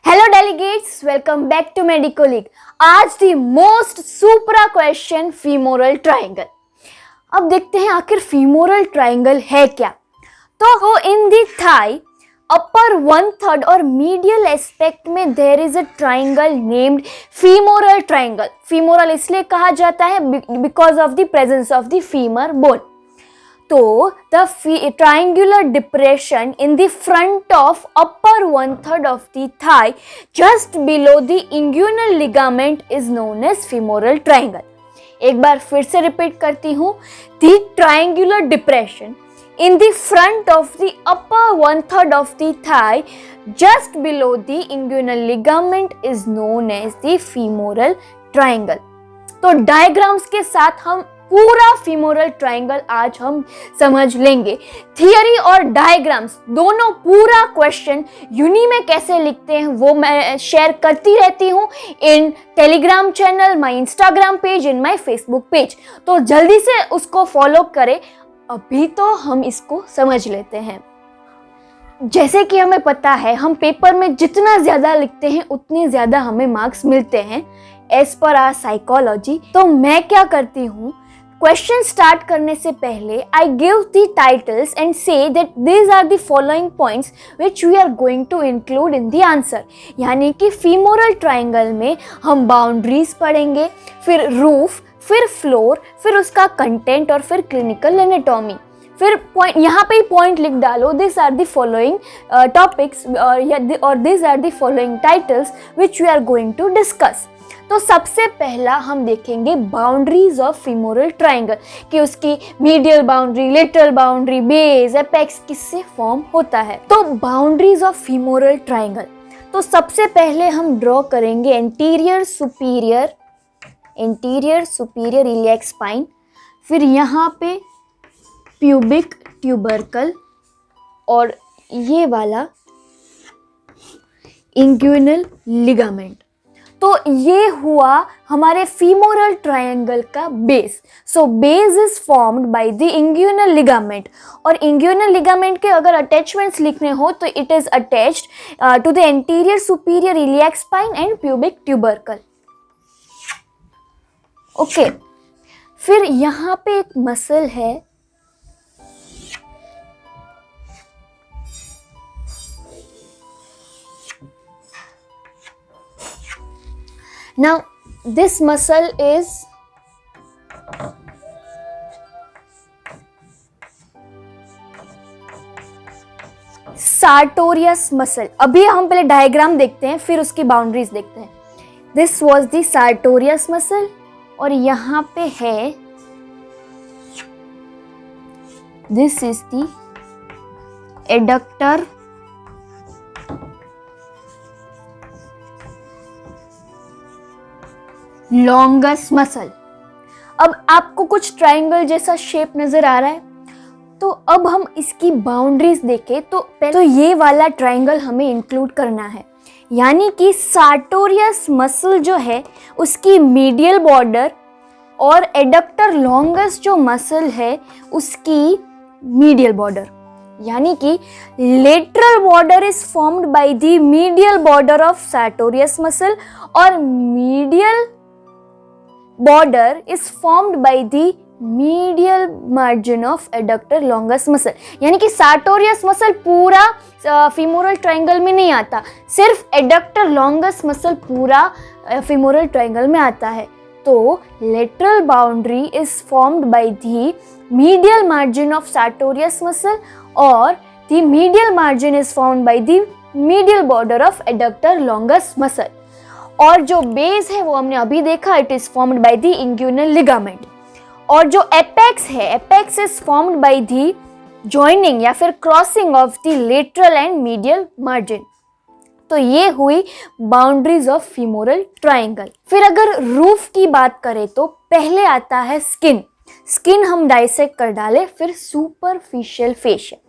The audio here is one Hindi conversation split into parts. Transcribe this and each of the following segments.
Hello delegates, welcome back to Medicoleague. आज दी मोस्ट सुपरा क्वेश्चन फीमोरल ट्राइंगल. अब देखते हैं आखिर फीमोरल ट्राइंगल है क्या. तो इन दी थाई अपर 1/3 और मीडियल एस्पेक्ट में there is a triangle named femoral triangle. Femoral इसलिए कहा जाता है because of the presence of the femur bone. तो the triangular depression in the front of upper 1/3 of the thigh just below the inguinal ligament is known as femoral triangle. एक बार फिर से रिपीट करती हूँ. The triangular depression in the front of the upper 1/3 of the thigh just below the inguinal ligament is known as the femoral triangle. तो डायग्राम्स के साथ हम पूरा फीमोरल ट्राइंगल आज हम समझ लेंगे. थियरी और डायग्राम्स दोनों पूरा क्वेश्चन यूनी में कैसे लिखते हैं वो मैं शेयर करती रहती हूँ इन Telegram channel, my Instagram page, in my Facebook page. तो जल्दी से उसको फॉलो करें. अभी तो हम इसको समझ लेते हैं. जैसे कि हमें पता है हम पेपर में जितना ज़्यादा लिखते हैं उतने ज़्यादा हमें मार्क्स मिलते हैं एज पर आवर साइकोलॉजी. तो मैं क्या करती हूँ, क्वेश्चन स्टार्ट करने से पहले I give the titles and so that these are the following points which we are going to include in the answer. यानी कि फीमोरल ट्राइंगल में हम बाउंड्रीज पढ़ेंगे, फिर रूफ, फिर फ्लोर, फिर उसका कंटेंट और फिर क्लिनिकल एनाटॉमी. फिर पॉइंट यहाँ पे ही पॉइंट लिख डालो. This are the following topics और this are the following titles which we are going to discuss. तो सबसे पहला हम देखेंगे बाउंड्रीज ऑफ फीमोरल ट्राइंगल कि उसकी medial boundary, lateral boundary, base, apex किससे फॉर्म होता है. तो बाउंड्रीज ऑफ फीमोरल ट्राइंगल, तो सबसे पहले हम ड्रॉ करेंगे एंटीरियर सुपीरियर इलियक स्पाइन, फिर यहाँ पे प्यूबिक ट्यूबरकल और ये वाला इंग्यूनल लिगामेंट. तो ये हुआ हमारे फीमोरल ट्रायंगल का base. So base is formed by the inguinal ligament. और इंग्यूनल लिगामेंट के अगर अटैचमेंट्स लिखने हो तो it is attached to the anterior superior iliac spine and pubic tubercle. Okay, फिर यहाँ पे एक मसल है now this muscle is sartorius muscle. अभी हम पहले डायग्राम देखते हैं फिर उसकी बाउंड्रीज देखते हैं. This was the sartorius muscle और यहाँ पे है this is the adductor longus muscle. अब आपको कुछ ट्राइंगल जैसा शेप नजर आ रहा है. तो अब हम इसकी बाउंड्रीज देखें तो पहले तो ये वाला ट्राइंगल हमें इंक्लूड करना है. यानी कि सार्टोरियस मसल जो है उसकी मीडियल बॉर्डर और एडक्टर लॉन्गस जो मसल है उसकी मीडियल बॉर्डर. यानी कि lateral border is formed by the medial border of sartorius muscle और medial border is formed by the medial margin of adductor longus muscle. यानी कि sartorius muscle पूरा femoral triangle में नहीं आता, सिर्फ adductor longus muscle पूरा femoral triangle में आता है. तो lateral boundary is formed by the medial margin of sartorius muscle और the medial margin is formed by the medial border of adductor longus muscle. और जो बेस है वो हमने अभी देखा, it is formed by the inguinal ligament. और जो एपेक्स है, apex is formed by the joining या फिर crossing of the lateral and medial margin. तो ये हुई बाउंड्रीज ऑफ फीमोरल ट्राइंगल. फिर अगर रूफ की बात करें तो पहले आता है स्किन हम डाइसेक्ट कर डाले, फिर सुपरफिशियल फेशिया.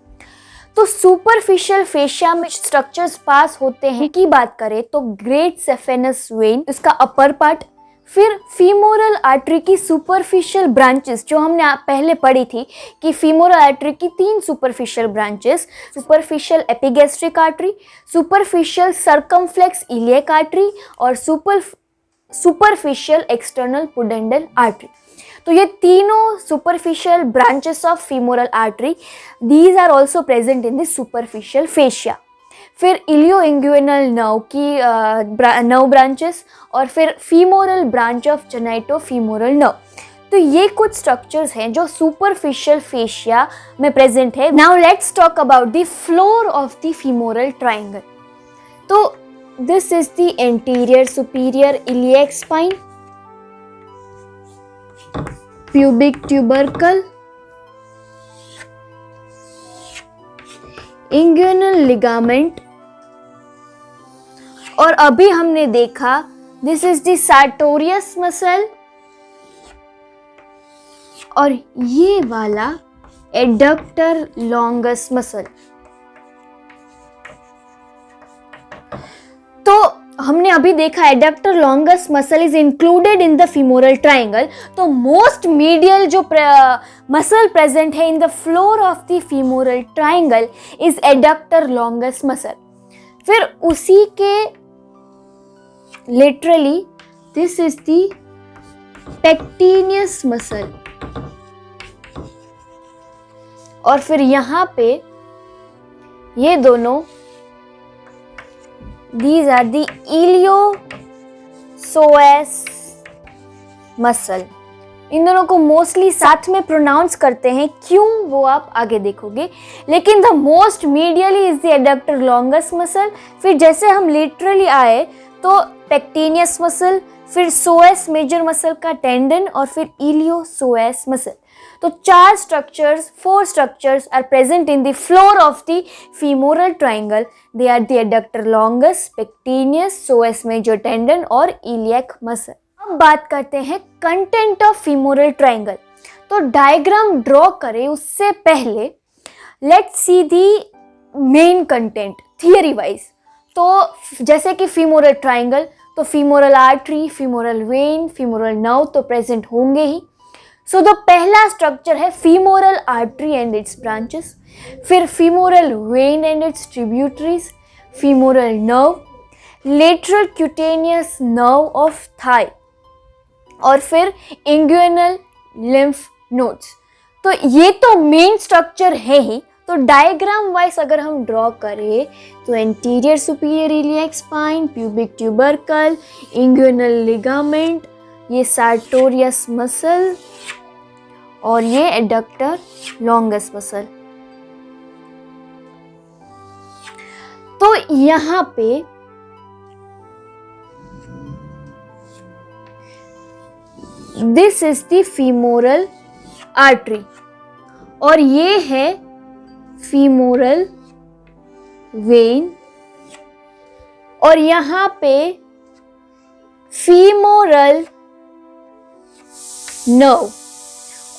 तो सुपरफिशियल फेशिया में स्ट्रक्चर्स पास होते हैं की बात करें तो ग्रेट सेफेनस वेन, उसका अपर पार्ट, फिर फीमोरल आर्टरी की सुपरफिशियल ब्रांचेस जो हमने पहले पढ़ी थी कि फीमोरल आर्टरी की 3 superficial branches, superficial epigastric artery, superficial circumflex iliac artery और सुपरफिशियल एक्सटर्नल पुडेंडल आर्टरी। तो ये तीनों superficial branches of femoral artery, these are also present in the superficial fascia. फिर इलियो इंग्युइनल नर्व की नर्व ब्रांचेस और फिर femoral branch of genitofemoral nerve. तो ये कुछ स्ट्रक्चर्स हैं जो सुपरफिशियल फेशिया में प्रेजेंट है। Now let's talk about the floor of the femoral triangle. तो this is the anterior superior iliac spine, pubic tubercle, inguinal ligament और अभी हमने देखा this is the sartorius muscle और ये वाला एडक्टर लॉन्गस मसल। तो हमने अभी देखा adductor longus muscle is included in the femoral triangle. तो मोस्ट मीडियल जो मसल प्रेजेंट है in the floor of the femoral triangle is adductor longus muscle. फिर उसी के literally this is the pectineus muscle और फिर यहां पे ये दोनों These are the iliopsoas muscle। इन दोनों को मोस्टली साथ में प्रोनाउंस करते हैं, क्यों वो आप आगे देखोगे। लेकिन the most medially is the adductor longus muscle. फिर जैसे हम लिटरली आए तो पेक्टिनियस मसल, फिर सोएस मेजर मसल का टेंडन और फिर इलियोसोएस मसल। तो 4 structures are present in the floor of the femoral triangle. They are the adductor longus, pectineus, psoas major tendon और इलियक मसल। अब बात करते हैं कंटेंट ऑफ फीमोरल ट्राइंगल। तो डायग्राम ड्रॉ करें उससे पहले let's see the main content theory wise. तो जैसे कि फीमोरल ट्राइंगल, तो femoral artery, femoral vein, femoral nerve तो प्रेजेंट होंगे ही। सो द पहला स्ट्रक्चर है femoral artery and its branches, फिर femoral vein and its tributaries, femoral nerve, lateral cutaneous nerve of thigh और फिर इंग्युइनल लिम्फ नोड्स। तो ये तो मेन स्ट्रक्चर है ही। तो डायग्राम वाइज अगर हम ड्रॉ करें तो anterior superior iliac spine, pubic tubercle, inguinal ligament, ये sartorius मसल और ये एडक्टर लॉन्गस मसल। तो यहां पे this is the femoral artery और ये है फीमोरल वेन और यहां पे फीमोरल नर्व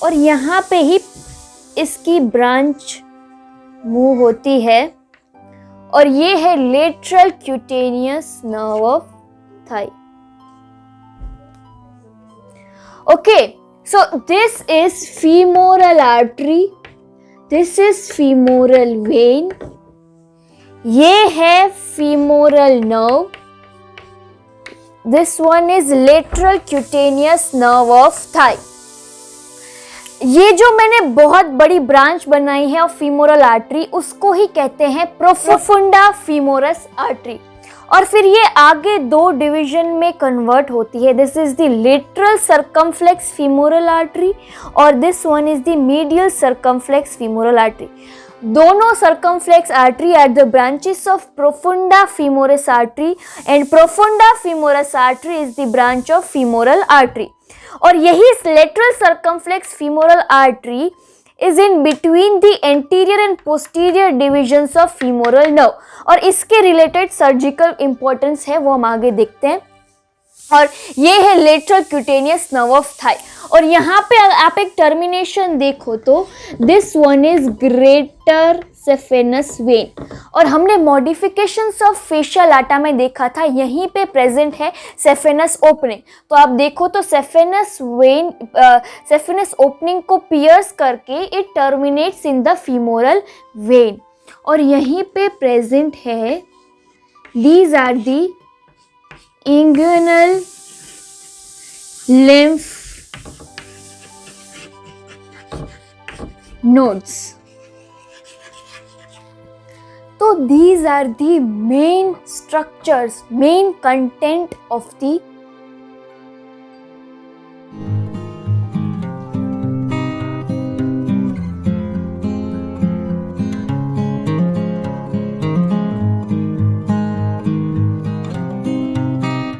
और यहाँ पे ही इसकी ब्रांच मूव होती है और ये है lateral cutaneous nerve of Thai. Okay, so this is femoral artery, this is femoral when, ये है femoral nerve, this one is lateral cutaneous nerve of Thai. ये जो मैंने बहुत बड़ी ब्रांच बनाई है ऑफ फीमोरल आर्टरी उसको ही कहते हैं प्रोफुंडा फीमोरस आर्टरी और फिर ये आगे 2 डिवीजन में कन्वर्ट होती है। This is the lateral circumflex femoral artery और this one is the medial circumflex femoral artery. दोनों circumflex artery are the branches of profunda femoris artery and profunda femoris artery is the branch of femoral artery और यही lateral circumflex femoral artery is in between the anterior and posterior divisions of femoral nerve और इसके रिलेटेड सर्जिकल इंपॉर्टेंस है वो हम आगे देखते हैं। और ये है lateral cutaneous nerve of thigh. और यहाँ पे आप एक टर्मिनेशन देखो तो this one is greater saphenous when. और हमने मॉडिफिकेशंस ऑफ फेशियल आटा में देखा था, यहीं पे प्रेजेंट है सेफेनस ओपनिंग। तो आप देखो तो सेफेनस वेन, सेफेनस ओपनिंग को पियर्स करके it terminates in the femoral vein. और यहीं पे प्रेजेंट है, these are the inguinal lymph nodes. So these are the main structures, main content of the